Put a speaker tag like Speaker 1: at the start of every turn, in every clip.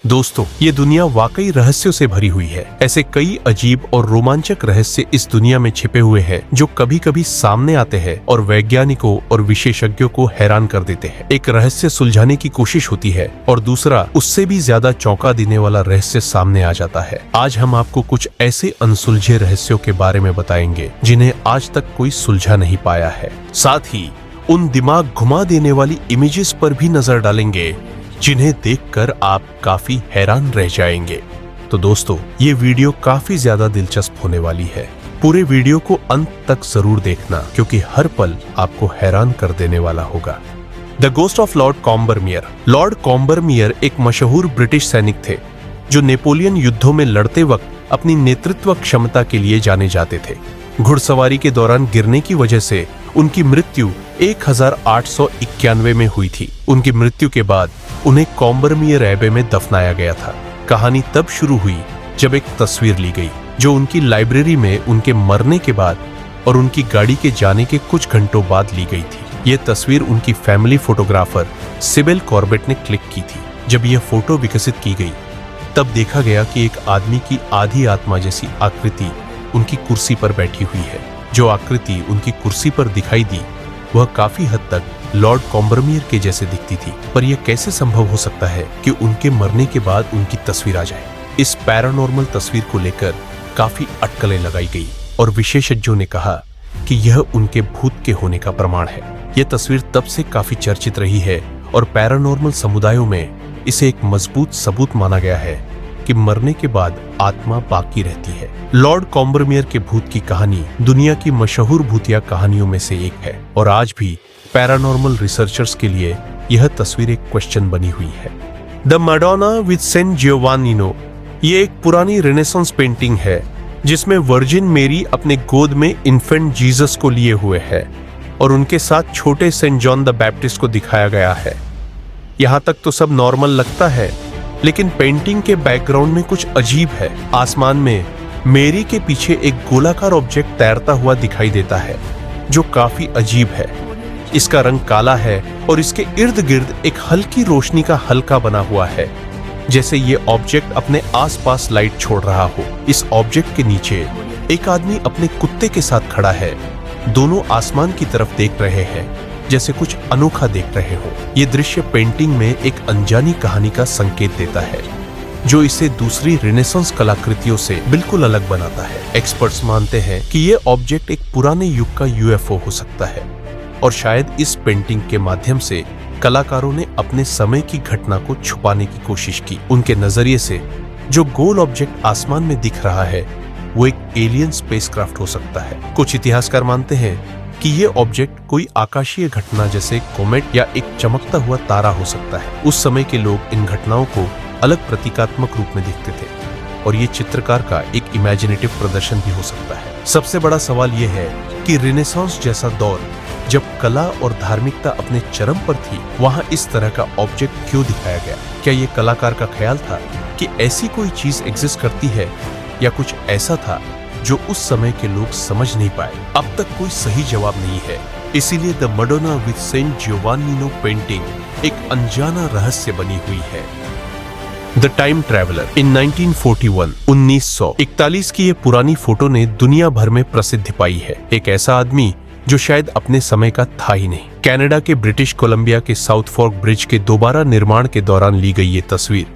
Speaker 1: दोस्तों, ये दुनिया वाकई रहस्यों से भरी हुई है। ऐसे कई अजीब और रोमांचक रहस्य इस दुनिया में छिपे हुए हैं जो कभी कभी सामने आते हैं और वैज्ञानिकों और विशेषज्ञों को हैरान कर देते हैं। एक रहस्य सुलझाने की कोशिश होती है और दूसरा उससे भी ज्यादा चौंका देने वाला रहस्य सामने आ जाता है। आज हम आपको कुछ ऐसे अनसुलझे रहस्यों के बारे में बताएंगे जिन्हें आज तक कोई सुलझा नहीं पाया है। साथ ही उन दिमाग घुमा देने वाली इमेजेस पर भी नजर डालेंगे जिन्हें देखकर आप काफी हैरान रह जाएंगे। तो दोस्तों, ये वीडियो काफी ज्यादा दिलचस्प होने वाली है। पूरे वीडियो को अंत तक जरूर देखना क्योंकि हर पल आपको हैरान कर देने वाला होगा। The ghost of Lord Combermere. Lord Combermere एक मशहूर ब्रिटिश सैनिक थे जो नेपोलियन युद्धों में लड़ते वक्त अपनी नेतृत्व क्षमता के लिए जाने जाते थे। घुड़सवारी के दौरान गिरने की वजह से उनकी मृत्यु 1891 में हुई थी। उनकी मृत्यु के बाद उन्हें कॉम्बरमेयर एबे में दफनाया गया था। कहानी तब शुरू हुई जब एक तस्वीर ली गई जो उनकी लाइब्रेरी में उनके मरने के बाद और उनकी गाड़ी के जाने के कुछ घंटों बाद ली गई थी। ये तस्वीर उनकी फैमिली फोटोग्राफर सिबिल कॉर्बेट ने क्लिक की थी। जब यह फोटो विकसित की गई तब देखा गया कि एक आदमी की आधी आत्मा जैसी आकृति उनकी कुर्सी पर बैठी हुई है। जो आकृति उनकी कुर्सी पर दिखाई दी वह काफी हद तक लॉर्ड कॉम्बरमेयर के जैसे दिखती थी। पर यह कैसे संभव हो सकता है कि उनके मरने के बाद उनकी तस्वीर आ जाए? इस पैरानॉर्मल तस्वीर को लेकर काफी अटकलें लगाई गई और विशेषज्ञों ने कहा कि यह उनके भूत के होने का प्रमाण है। यह तस्वीर तब से काफी चर्चित रही है और पैरानॉर्मल समुदायों में इसे एक मजबूत सबूत माना गया है कि मरने के बाद आत्मा बाकी रहती है। लॉर्ड कॉम्बरमेयर के भूत की कहानी दुनिया की मशहूर भूतिया कहानियों में से एक है और आज भी पैरानॉर्मल रिसर्चर्स के लिए यह तस्वीर एक क्वेश्चन बनी हुई है। The Madonna with Saint Giovannino. ये एक पुरानी रेनेसांस पेंटिंग है जिसमें वर्जिन मेरी अपने गोद में इन्फेंट जीसस को लिए हुए है और उनके साथ छोटे सेंट जॉन द बैप्टिस्ट को दिखाया गया है। यहाँ तक तो सब नॉर्मल लगता है, लेकिन पेंटिंग के बैकग्राउंड में कुछ अजीब है। आसमान में मेरी के पीछे एक गोलाकार ऑब्जेक्ट तैरता हुआ दिखाई देता है जो काफी अजीब है। इसका रंग काला है और इसके इर्द गिर्द एक हल्की रोशनी का हल्का बना हुआ है, जैसे ये ऑब्जेक्ट अपने आसपास लाइट छोड़ रहा हो। इस ऑब्जेक्ट के नीचे एक आदमी अपने कुत्ते के साथ खड़ा है। दोनों आसमान की तरफ देख रहे हैं जैसे कुछ अनोखा देख रहे हो। ये दृश्य पेंटिंग में एक अनजानी कहानी का संकेत देता है जो इसे दूसरी रेनेसांस कलाकृतियों से बिल्कुल अलग बनाता है। एक्सपर्ट्स मानते हैं कि ये ऑब्जेक्ट एक पुराने युग का यूएफओ हो सकता है और शायद इस पेंटिंग के माध्यम से कलाकारों ने अपने समय की घटना को छुपाने की कोशिश की। उनके नजरिए से जो गोल ऑब्जेक्ट आसमान में दिख रहा है वो एक एलियन स्पेसक्राफ्ट हो सकता है। कुछ इतिहासकार मानते हैं कि ये ऑब्जेक्ट कोई आकाशीय घटना जैसे कोमेट या एक चमकता हुआ तारा हो सकता है। उस समय के लोग इन घटनाओं को अलग प्रतीकात्मक रूप में देखते थे और ये चित्रकार का एक इमेजिनेटिव प्रदर्शन भी हो सकता है। सबसे बड़ा सवाल यह है कि रेनेसांस जैसा दौर जब कला और धार्मिकता अपने चरम पर थी, वहां इस तरह का ऑब्जेक्ट क्यों दिखाया गया? क्या ये कलाकार का ख्याल था कि ऐसी कोई चीज एग्जिस्ट करती है या कुछ ऐसा था जो उस समय के लोग समझ नहीं पाए? अब तक कोई सही जवाब नहीं है। इसीलिए the Madonna with Saint Giovannino painting एक अनजाना रहस्य बनी हुई है। The time traveller. इन 1941 की ये पुरानी फोटो ने दुनिया भर में प्रसिद्धि पाई है। एक ऐसा आदमी जो शायद अपने समय का था ही नहीं। कनाडा के ब्रिटिश कोलंबिया के साउथ फॉर्क ब्रिज के दोबारा निर्माण के दौरान ली गई ये तस्वीर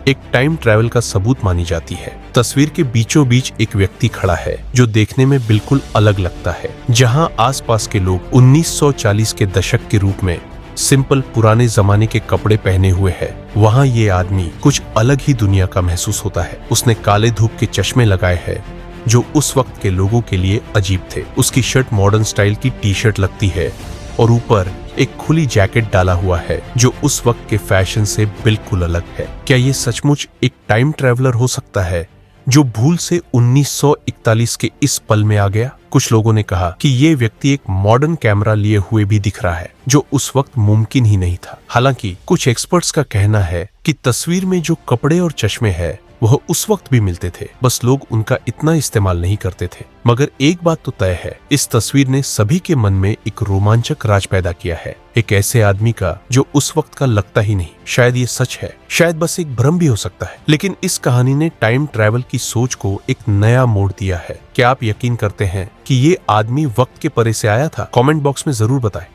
Speaker 1: एक टाइम ट्रैवल का सबूत मानी जाती है। तस्वीर के बीचों बीच एक व्यक्ति खड़ा है जो देखने में बिल्कुल अलग लगता है। जहां आसपास के लोग 1940 के दशक के रूप में सिंपल पुराने जमाने के कपड़े पहने हुए है, वहां ये आदमी कुछ अलग ही दुनिया का महसूस होता है। उसने काले धूप के चश्मे लगाए हैं जो उस वक्त के लोगों के लिए अजीब थे। उसकी शर्ट मॉडर्न स्टाइल की टी शर्ट लगती है और ऊपर एक खुली जैकेट डाला हुआ है जो उस वक्त के फैशन से बिल्कुल अलग है। क्या ये सचमुच एक टाइम ट्रैवलर हो सकता है जो भूल से 1941 के इस पल में आ गया? कुछ लोगों ने कहा कि ये व्यक्ति एक मॉडर्न कैमरा लिए हुए भी दिख रहा है जो उस वक्त मुमकिन ही नहीं था। हालांकि कुछ एक्सपर्ट्स का कहना है कि तस्वीर में जो कपड़े और चश्मे हैं वह उस वक्त भी मिलते थे, बस लोग उनका इतना इस्तेमाल नहीं करते थे। मगर एक बात तो तय है, इस तस्वीर ने सभी के मन में एक रोमांचक राज पैदा किया है, एक ऐसे आदमी का जो उस वक्त का लगता ही नहीं। शायद ये सच है, शायद बस एक भ्रम भी हो सकता है, लेकिन इस कहानी ने टाइम ट्रैवल की सोच को एक नया मोड़ दिया है। क्या आप यकीन करते हैं कि ये आदमी वक्त के परे से आया था? कमेंट बॉक्स में जरूर बताएं।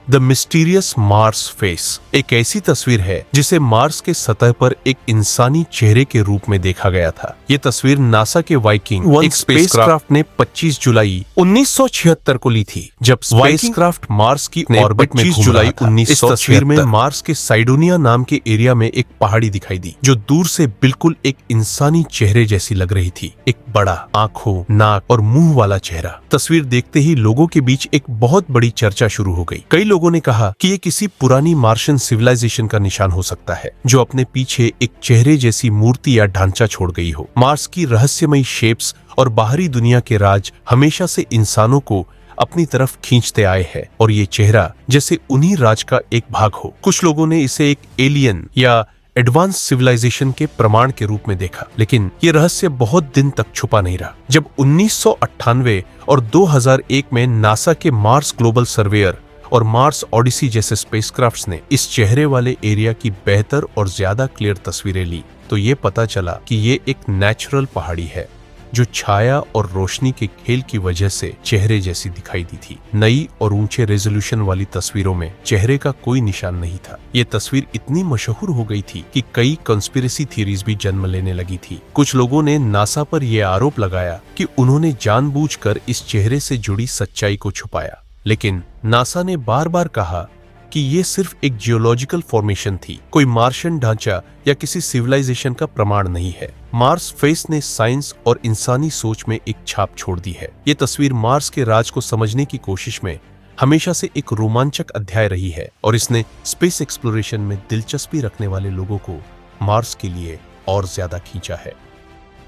Speaker 1: द मिस्टीरियस मार्स फेस एक ऐसी तस्वीर है जिसे मार्स के सतह पर एक इंसानी चेहरे के रूप में देखा गया था। ये तस्वीर नासा के वाइकिंग एक स्पेसक्राफ्ट ने 25 जुलाई 1976 को ली थी, जब स्पेसक्राफ्ट मार्स की ऑर्बिट में घूम रहा था। इस तस्वीर में मार्स के साइडोनिया नाम के एरिया में एक पहाड़ी दिखाई दी, जो दूर से बिल्कुल एक इंसानी चेहरे जैसी लग रही थी। एक बड़ा आंखों, नाक और मुंह वाला चेहरा। तस्वीर देखते ही लोगों के बीच एक बहुत बड़ी चर्चा शुरू हो गई। कई लोगों ने कहा कि ये किसी पुरानी मार्शियन सिविलाइजेशन का निशान हो सकता है, जो अपने पीछे एक चेहरे जैसी मूर्ति या ढांचा छोड़ गई हो। मार्स की रहस्यमयी शेप्स और बाहरी दुनिया के राज हमेशा से इंसानों को अपनी तरफ खींचते आए हैं, और ये चेहरा जैसे उन्हीं राज का एक भाग हो। कुछ लोगों ने इसे एक एलियन या एडवांस सिविलाइजेशन के प्रमाण के रूप में देखा, लेकिन ये रहस्य बहुत दिन तक छुपा नहीं रहा। जब 1998 और 2001 में नासा के मार्स ग्लोबल सर्वेयर और मार्स ओडिसी जैसे स्पेसक्राफ्ट्स ने इस चेहरे वाले एरिया की बेहतर और ज्यादा क्लियर तस्वीरें ली, तो ये पता चला कि ये एक नेचुरल पहाड़ी है जो छाया और रोशनी के खेल की वजह से चेहरे जैसी दिखाई दी थी। नई और ऊंचे रेजोल्यूशन वाली तस्वीरों में चेहरे का कोई निशान नहीं था। ये तस्वीर इतनी मशहूर हो गई थी कि कई कॉन्स्पिरेसी थ्योरीज भी जन्म लेने लगी थी। कुछ लोगों ने नासा पर यह आरोप लगाया कि उन्होंने जानबूझकर इस चेहरे से जुड़ी सच्चाई को छुपाया, लेकिन नासा ने बार बार कहा कि ये सिर्फ एक जियोलॉजिकल फॉर्मेशन थी, कोई मार्शियन ढांचा या किसी सिविलाइजेशन का प्रमाण नहीं है। मार्स फेस ने साइंस और इंसानी सोच में एक छाप छोड़ दी है। ये तस्वीर मार्स के राज को समझने की कोशिश में हमेशा से एक रोमांचक अध्याय रही है, और इसने स्पेस एक्सप्लोरेशन में दिलचस्पी रखने वाले लोगों को मार्स के लिए और ज्यादा खींचा है।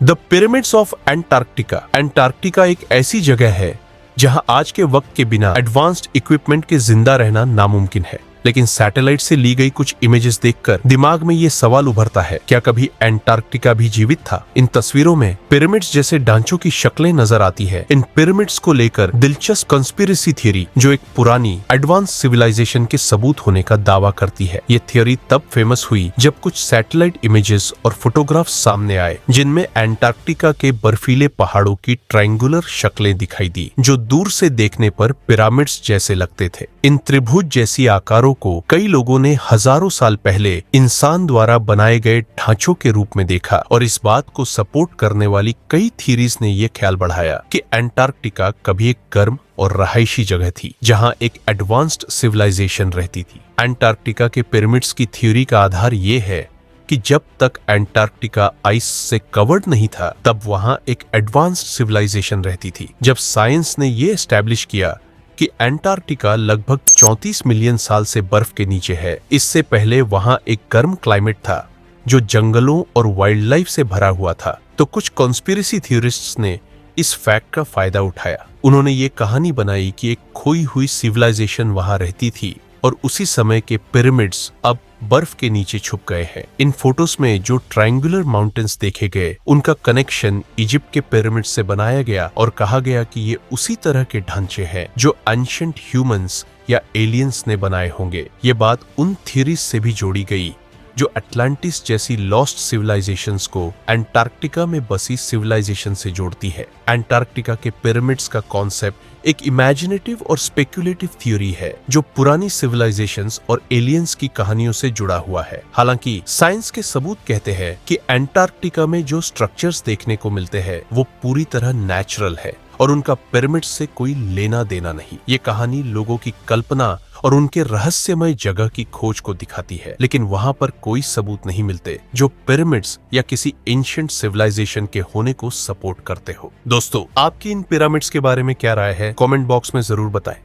Speaker 1: The pyramids of Antarctica. Antarctica एक ऐसी जगह है जहां आज के वक्त के बिना एडवांस्ड इक्विपमेंट के जिंदा रहना नामुमकिन है, लेकिन सैटेलाइट से ली गई कुछ इमेजेस देखकर दिमाग में ये सवाल उभरता है, क्या कभी एंटार्क्टिका भी जीवित था? इन तस्वीरों में पिरामिड्स जैसे ढांचों की शक्लें नजर आती है। इन पिरामिड्स को लेकर दिलचस्प कंस्पिरेसी थ्योरी जो एक पुरानी एडवांस सिविलाइजेशन के सबूत होने का दावा करती है। ये थ्योरी तब फेमस हुई जब कुछ सैटेलाइट इमेजेस और फोटोग्राफ्स सामने आए, जिनमें एंटार्क्टिका के बर्फीले पहाड़ों की ट्रायंगुलर शक्लें दिखाई दी, जो दूर से देखने पर पिरामिड्स जैसे लगते थे। इन त्रिभुज जैसी आकारों को कई लोगों ने हजारों साल पहले इंसान द्वारा बनाए गए ढांचों के रूप में देखा, और इस बात को सपोर्ट करने वाली कई थ्योरीज ने यह ख्याल बढ़ाया कि एंटार्क्टिका कभी एक गर्म और रहायशी जगह थी जहां एक एडवांस्ड सिविलाइजेशन रहती थी। एंटार्क्टिका के पिरामिड्स की थ्योरी का आधार ये है कि जब तक एंटार्क्टिका आइस से कवर्ड नहीं था, तब वहां एक एडवांस्ड सिविलाइजेशन रहती थी। जब साइंस ने यह एस्टैब्लिश किया कि एंटार्क्टिका लगभग 34 मिलियन साल से बर्फ के नीचे है, इससे पहले वहां एक गर्म क्लाइमेट था जो जंगलों और वाइल्ड लाइफ से भरा हुआ था, तो कुछ कॉन्स्पिरेसी थ्योरिस्ट्स ने इस फैक्ट का फायदा उठाया। उन्होंने ये कहानी बनाई कि एक खोई हुई सिविलाइजेशन वहां रहती थी और उसी समय के पिरामिड्स अब बर्फ के नीचे छुप गए हैं। इन फोटोज में जो ट्रायंगुलर माउंटेन्स देखे गए, उनका कनेक्शन इजिप्ट के पिरामिड से बनाया गया और कहा गया कि ये उसी तरह के ढांचे हैं जो एंशिएंट ह्यूमंस या एलियंस ने बनाए होंगे। ये बात उन थ्योरीज से भी जोड़ी गई जो अटलांटिस जैसी लॉस्ट सिविलाइजेशंस को एंटार्क्टिका में बसी सिविलाइजेशन से जोड़ती है। एंटार्क्टिका के पिरामिड्स का कॉन्सेप्ट एक इमेजिनेटिव और स्पेक्युलेटिव थ्योरी है जो पुरानी सिविलाइजेशंस और एलियंस की कहानियों से जुड़ा हुआ है। हालांकि साइंस के सबूत कहते हैं कि एंटार्क्टिका में जो स्ट्रक्चर्स देखने को मिलते हैं वो पूरी तरह नेचुरल है और उनका पिरामिड से कोई लेना देना नहीं। ये कहानी लोगों की कल्पना और उनके रहस्यमय जगह की खोज को दिखाती है, लेकिन वहां पर कोई सबूत नहीं मिलते जो पिरामिड्स या किसी एंशिएंट सिविलाइजेशन के होने को सपोर्ट करते हो। दोस्तों, आपकी इन पिरामिड्स के बारे में क्या राय है? कमेंट बॉक्स में जरूर बताएं।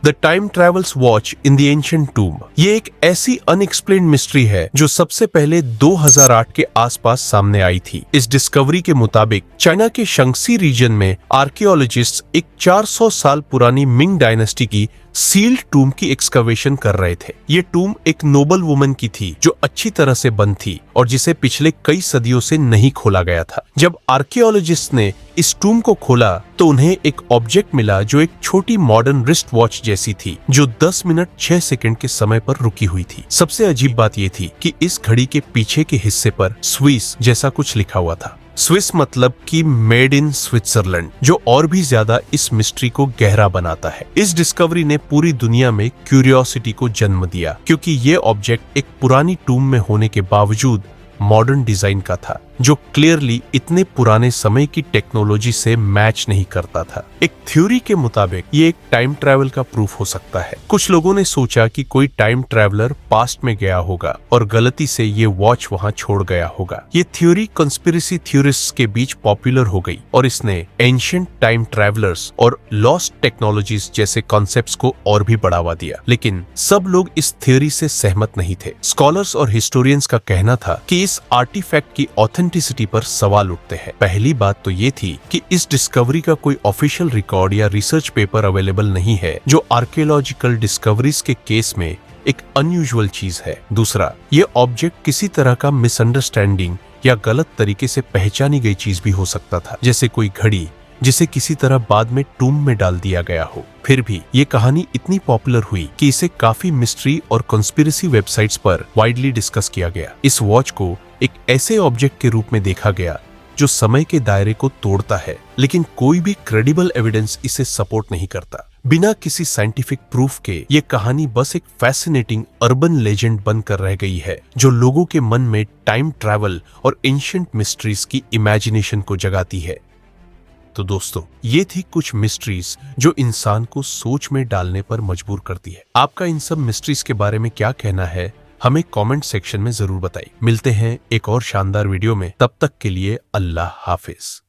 Speaker 1: The time travels watch in the ancient tomb. ये एक ऐसी अनएक्सप्लेन्ड मिस्ट्री है जो सबसे पहले 2008 के आसपास सामने आई थी। इस डिस्कवरी के मुताबिक चाइना के शंगसी रीजन में आर्कियोलॉजिस्ट एक 400 साल पुरानी मिंग डायनेस्टी की सील्ड टूम की एक्सकवेशन कर रहे थे। ये टूम एक नोबल वुमन की थी जो अच्छी तरह से बंद थी और जिसे पिछले कई सदियों से नहीं खोला गया था। जब आर्कियोलॉजिस्ट ने इस टूम को खोला तो उन्हें एक ऑब्जेक्ट मिला जो एक छोटी मॉडर्न रिस्ट वॉच जैसी थी, जो 10 मिनट 6 सेकंड के समय पर रुकी हुई थी। सबसे अजीब बात यह थी कि इस घड़ी के पीछे के हिस्से पर स्विस जैसा कुछ लिखा हुआ था। स्विस मतलब कि मेड इन स्विट्जरलैंड, जो और भी ज्यादा इस मिस्ट्री को गहरा बनाता है। इस डिस्कवरी ने पूरी दुनिया में क्यूरियोसिटी को जन्म दिया, क्योंकि ये ऑब्जेक्ट एक पुरानी टूम में होने के बावजूद मॉडर्न डिजाइन का था, जो क्लियरली इतने पुराने समय की टेक्नोलॉजी से मैच नहीं करता था। एक थ्योरी के मुताबिक ये एक टाइम ट्रैवल का प्रूफ हो सकता है। कुछ लोगों ने सोचा कि कोई टाइम ट्रैवलर पास्ट में गया होगा और गलती से ये वॉच वहां छोड़ गया होगा। ये थ्योरी कंस्पिरेसी थ्योरिस्ट्स के बीच पॉपुलर हो गई और इसने एंशिएंट टाइम ट्रैवलर्स और लॉस्ट टेक्नोलॉजीज जैसे कॉन्सेप्ट्स को और भी बढ़ावा दिया। लेकिन सब लोग इस थ्योरी से सहमत नहीं थे। स्कॉलर्स और हिस्टोरियंस का कहना था कि इस आर्टिफैक्ट की ऑथेंटिसिटी पर सवाल उठते हैं। पहली बात तो ये थी कि इस डिस्कवरी का कोई ऑफिशियल रिकॉर्ड या रिसर्च पेपर अवेलेबल नहीं है, जो आर्कियोलॉजिकल डिस्कवरीज के केस में एक अनयूजुअल चीज है। दूसरा, ये ऑब्जेक्ट किसी तरह का मिसअंडरस्टैंडिंग या गलत तरीके से पहचानी गई चीज भी हो सकता था, जैसे कोई घड़ी जिसे किसी तरह बाद में टूम में डाल दिया गया हो। फिर भी ये कहानी इतनी पॉपुलर हुई कि इसे काफी मिस्ट्री और कॉन्स्पिरेसी वेबसाइट्स पर वाइडली डिस्कस किया गया। इस वॉच को एक ऐसे ऑब्जेक्ट के रूप में देखा गया जो समय के दायरे को तोड़ता है, लेकिन कोई भी क्रेडिबल एविडेंस इसे सपोर्ट नहीं करता। बिना किसी साइंटिफिक प्रूफ के ये कहानी बस एक फैसिनेटिंग अर्बन लेजेंड बनकर रह गई है, जो लोगों के मन में टाइम ट्रैवल और एंशिएंट मिस्ट्रीज की इमेजिनेशन को जगाती है। तो दोस्तों, ये थी कुछ मिस्ट्रीज जो इंसान को सोच में डालने पर मजबूर करती है। आपका इन सब मिस्ट्रीज के बारे में क्या कहना है, हमें कमेंट सेक्शन में जरूर बताइए। मिलते हैं एक और शानदार वीडियो में, तब तक के लिए अल्लाह हाफिज।